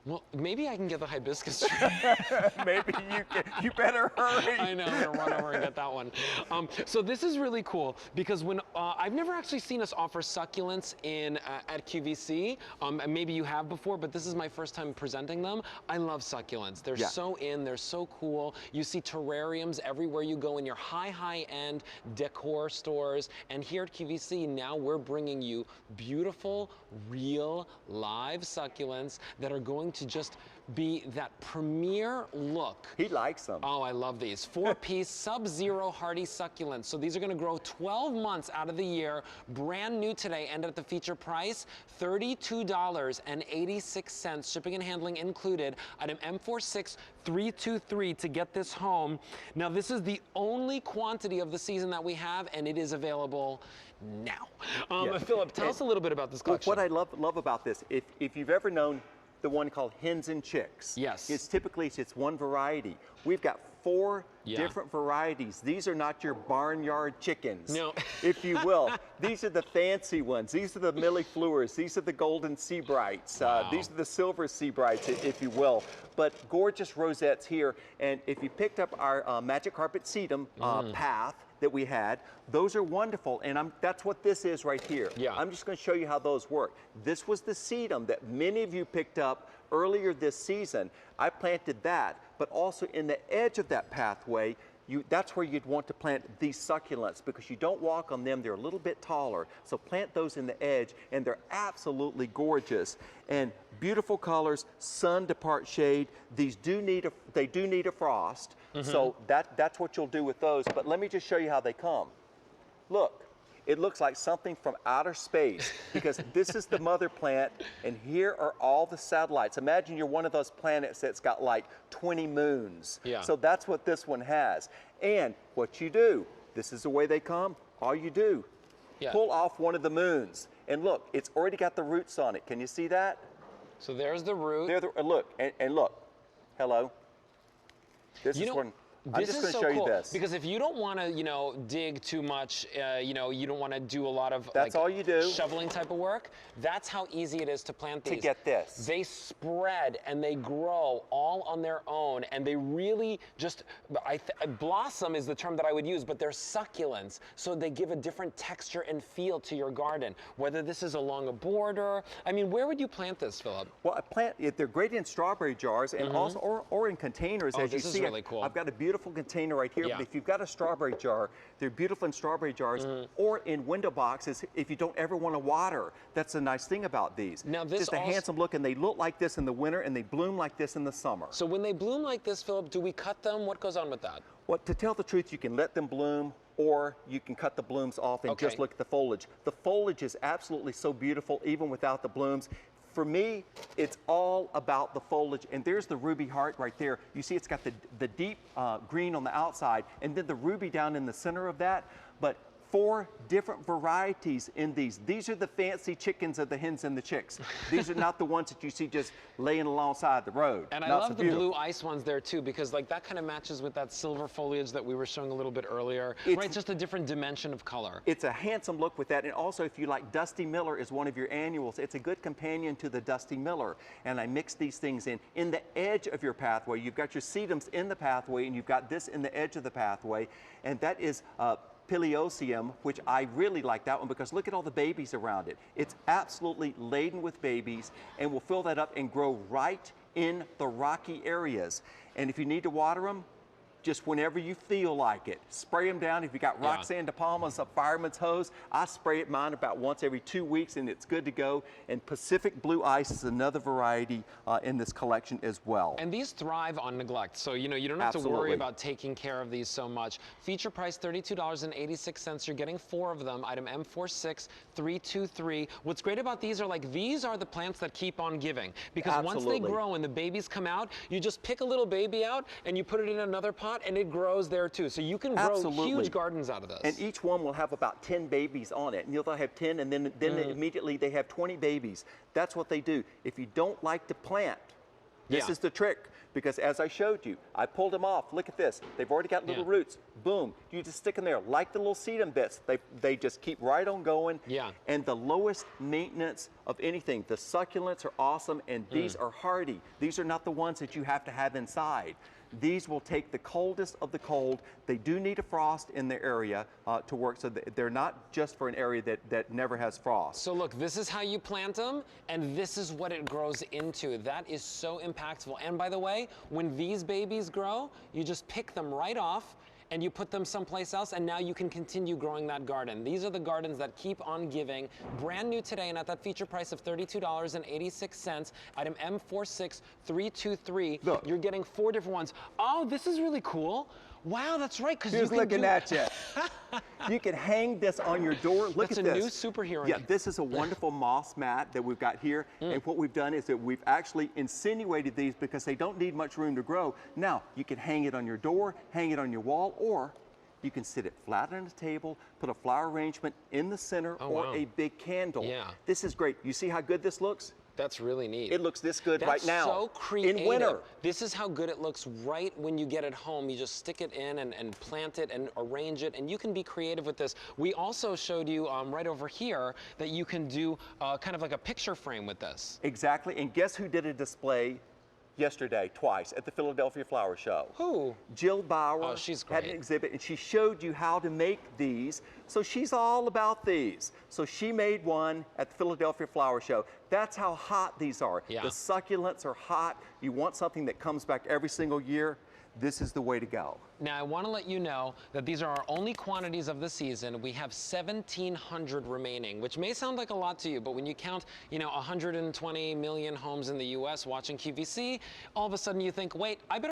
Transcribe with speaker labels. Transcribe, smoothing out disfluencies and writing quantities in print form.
Speaker 1: Well, maybe I can get the hibiscus tree.
Speaker 2: Maybe you better hurry.
Speaker 1: I know, I'm gonna run over and get that one. So this is really cool because when I've never actually seen us offer succulents in at QVC. Maybe you have before, but this is my first time presenting them. I love succulents. They're so in, they're so cool. You see terrariums everywhere you go in your high-end decor stores. And here at QVC, now we're bringing you beautiful, real, live succulents that are going to just be that premier look.
Speaker 2: He likes them.
Speaker 1: Oh, I love these. 4-piece Sub-Zero Hardy succulents. So these are going to grow 12 months out of the year, brand new today, and at the feature price, $32.86, shipping and handling included. Item M46323 to get this home. Now, this is the only quantity of the season that we have, and it is available now. Philip, tell us a little bit about this collection.
Speaker 2: What I love about this, if you've ever known the one called hens and chicks.
Speaker 1: Yes.
Speaker 2: It's typically one variety. We've got 4 different varieties. These are not your barnyard chickens,
Speaker 1: no.
Speaker 2: if you will. These are the fancy ones. These are the millifleurs. These are the golden sea brights.
Speaker 1: Wow.
Speaker 2: These are the silver sea brights, if you will. But gorgeous rosettes here. And if you picked up our magic carpet sedum path that we had, those are wonderful, and that's what this is right here.
Speaker 1: Yeah.
Speaker 2: I'm just going to show you how those work. This was the sedum that many of you picked up earlier this season. I planted that, but also in the edge of that pathway, that's where you'd want to plant these succulents because you don't walk on them, they're a little bit taller. So plant those in the edge, and they're absolutely gorgeous. And beautiful colors, sun to part shade. These do need a frost. So that's what you'll do with those. But let me just show you how they come. Look, it looks like something from outer space because this is the mother plant, and here are all the satellites. Imagine you're one of those planets that's got like 20 moons.
Speaker 1: Yeah.
Speaker 2: So that's what this one has. And what you do, this is the way they come. All you do, pull off one of the moons, and look, it's already got the roots on it. Can you see that?
Speaker 1: So there's the root.
Speaker 2: Look, and look. Hello. This is one. I'm just going to show you this.
Speaker 1: Because if you don't want to, dig too much, you don't want to do a lot of
Speaker 2: all you do.
Speaker 1: Shoveling type of work, that's how easy it is to plant these.
Speaker 2: To get this.
Speaker 1: They spread and they grow all on their own, and they really just, blossom is the term that I would use, but they're succulents, so they give a different texture and feel to your garden. Whether this is along a border, I mean, where would you plant this, Philip?
Speaker 2: Well, they're great in strawberry jars and also, or in containers, as you see.
Speaker 1: This is really cool.
Speaker 2: I've got a beautiful container right here, but if you've got a strawberry jar, they're beautiful in strawberry jars or in window boxes if you don't ever want to water. That's a nice thing about these.
Speaker 1: Now this
Speaker 2: just a handsome look, and they look like this in the winter and they bloom like this in the summer.
Speaker 1: So when they bloom like this, Philip, do we cut them? What goes on with that?
Speaker 2: Well, to tell the truth, you can let them bloom, or you can cut the blooms off and just look at the foliage. The foliage is absolutely so beautiful even without the blooms. For me, it's all about the foliage, and there's the ruby heart right there. You see it's got the deep green on the outside, and then the ruby down in the center of that. But 4 different varieties in these. These are the fancy chickens of the hens and the chicks. These are not the ones that you see just laying alongside the road.
Speaker 1: And I love the blue ice ones there too, because that kind of matches with that silver foliage that we were showing a little bit earlier. Right, just a different dimension of color.
Speaker 2: It's a handsome look with that, and also if you like Dusty Miller is one of your annuals, it's a good companion to the Dusty Miller. And I mix these things in the edge of your pathway. You've got your sedums in the pathway, and you've got this in the edge of the pathway, and that is Pileoceum, which I really like that one because look at all the babies around it. It's absolutely laden with babies, and will fill that up and grow right in the rocky areas. And if you need to water them, just whenever you feel like it. Spray them down. If you got Roxanne de Palma's, a fireman's hose, I spray it mine about once every 2 weeks, and it's good to go. And Pacific Blue Ice is another variety in this collection as well.
Speaker 1: And these thrive on neglect, so you don't have to worry about taking care of these so much. Feature price $32.86. You're getting 4 of them. Item M46323. What's great about these are these are the plants that keep on giving, because once they grow and the babies come out, you just pick a little baby out and you put it in another pot, and it grows there too. So you can grow huge gardens out of this.
Speaker 2: And each one will have about 10 babies on it. And they'll have 10, and then immediately they have 20 babies. That's what they do. If you don't like to plant, this is the trick. Because as I showed you, I pulled them off. Look at this. They've already got little roots. Boom. You just stick them there like the little sedum bits. They just keep right on going.
Speaker 1: Yeah.
Speaker 2: And the lowest maintenance of anything. The succulents are awesome, and these are hardy. These are not the ones that you have to have inside. These will take the coldest of the cold. They do need a frost in their area to work, so they're not just for an area that never has frost.
Speaker 1: So look, this is how you plant them, and this is what it grows into. That is so impactful. And by the way, when these babies grow, you just pick them right off, and you put them someplace else, and now you can continue growing that garden. These are the gardens that keep on giving. Brand new today, and at that feature price of $32.86, item M46323,
Speaker 2: Look.
Speaker 1: you're getting 4 different ones. Oh, this is really cool. Wow, that's right, because you
Speaker 2: Who's
Speaker 1: can
Speaker 2: looking
Speaker 1: do...
Speaker 2: at you? You can hang this on your door. Look
Speaker 1: That's
Speaker 2: at
Speaker 1: a
Speaker 2: this.
Speaker 1: new superhero
Speaker 2: Yeah,
Speaker 1: name.
Speaker 2: this is a wonderful moss mat that we've got here. And what we've done is that we've actually insinuated these because they don't need much room to grow. Now, you can hang it on your door, hang it on your wall, or you can sit it flat on a table, put a flower arrangement in the center, or
Speaker 1: wow.
Speaker 2: a big candle.
Speaker 1: Yeah.
Speaker 2: This is great. You see how good this looks?
Speaker 1: That's really neat.
Speaker 2: It looks this good right now.
Speaker 1: That's so creative.
Speaker 2: In winter.
Speaker 1: This is how good it looks right when you get it home. You just stick it in and plant it and arrange it, and you can be creative with this. We also showed you right over here that you can do kind of like a picture frame with this.
Speaker 2: Exactly. And guess who did a display yesterday twice at the Philadelphia Flower Show?
Speaker 1: Who?
Speaker 2: Jill Bauer.
Speaker 1: Oh, she's
Speaker 2: had
Speaker 1: great.
Speaker 2: an exhibit, and she showed you how to make these. So she's all about these. So she made one at the Philadelphia Flower Show. That's how hot these are.
Speaker 1: Yeah.
Speaker 2: The succulents are hot. You want something that comes back every single year, this is the way to go.
Speaker 1: Now, I want to let you know that these are our only quantities of the season. We have 1,700 remaining, which may sound like a lot to you, but when you count, 120 million homes in the U.S. watching QVC, all of a sudden you think, wait, I better